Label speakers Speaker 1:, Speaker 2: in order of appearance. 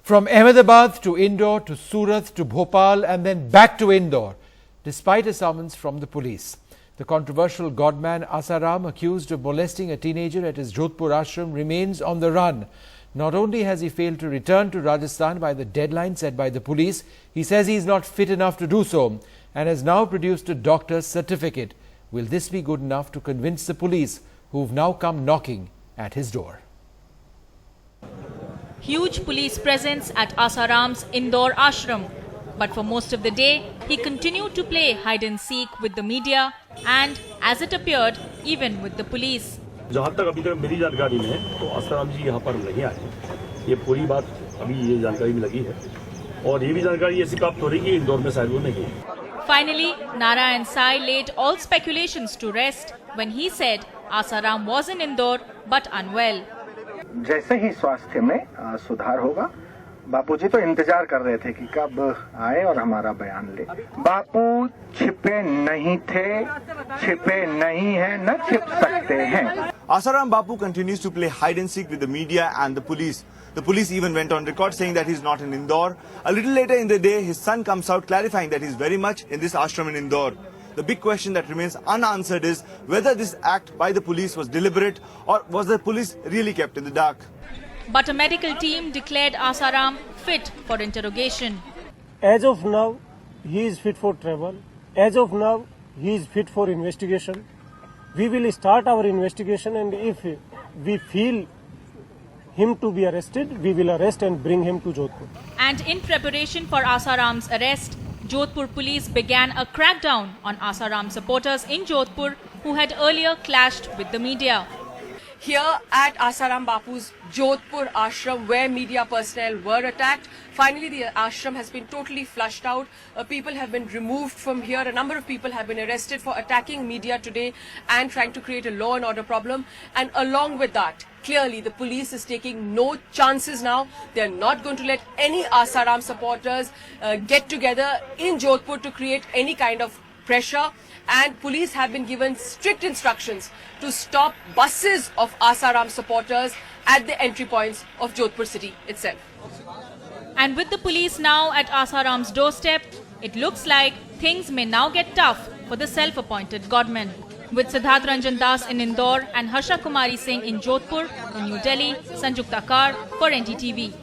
Speaker 1: From Ahmedabad to Indore to Surat to Bhopal and then back to Indore, despite a summons from the police. The controversial godman Asaram, accused of molesting a teenager at his Jodhpur ashram, remains on the run. Not only has he failed to return to Rajasthan by the deadline set by the police, he says he is not fit enough to do so and has now produced a doctor's certificate. Will this be good enough to convince the police, who've now come knocking at his door?
Speaker 2: Huge police presence at Asaram's Indore ashram. But for most of the day, he continued to play hide and seek with the media and, as it appeared, even with the police.
Speaker 3: जहाँ तक अभी तक मेरी जानकारी में तो आसाराम जी यहाँ पर नहीं आए। ये पूरी बात अभी ये जानकारी में लगी है और ये भी जानकारी ऐसी प्राप्त हो रही है कि इंदौर में शायद वो नहीं है।
Speaker 2: Finally, Narayan Sai laid all speculations to rest when he said Asaram was in Indore but unwell.
Speaker 4: जैसे ही स्वास्थ्य में सुधार होगा, बापूजी तो इंतजार कर रहे थे कि कब आए और हमारा बयान ले। बापू छिपे नहीं थे, छिपे नहीं हैं, न छिप सकते हैं।
Speaker 5: Asaram Bapu continues to play hide and seek with the media and the police. The police even went on record saying that he's not in Indore. A little later in the day, his son comes out clarifying that he's very much in this ashram in Indore. The big question that remains unanswered is whether this act by the police was deliberate or was the police really kept in the dark.
Speaker 2: But a medical team declared Asaram fit for interrogation.
Speaker 6: As of now, he is fit for travel. As of now, he is fit for investigation. We will start our investigation, and if we feel him to be arrested, we will arrest and bring him to Jodhpur.
Speaker 2: And in preparation for Asaram's arrest, Jodhpur police began a crackdown on Asaram supporters in Jodhpur who had earlier clashed with the media.
Speaker 7: Here at Asaram Bapu's Jodhpur ashram, where media personnel were attacked, finally the ashram has been totally flushed out. People have been removed from here. A number of people have been arrested for attacking media today and trying to create a law and order problem. And along with that, clearly the police is taking no chances now. They are not going to let any Asaram supporters get together in Jodhpur to create any kind of pressure. And police have been given strict instructions to stop buses of Asaram supporters at the entry points of Jodhpur city itself.
Speaker 2: And with the police now at Asaram's doorstep, it looks like things may now get tough for the self-appointed godman. With Siddharth Ranjan Das in Indore and Harsha Kumari Singh in Jodhpur, in New Delhi, Sanjukta Kar for NDTV.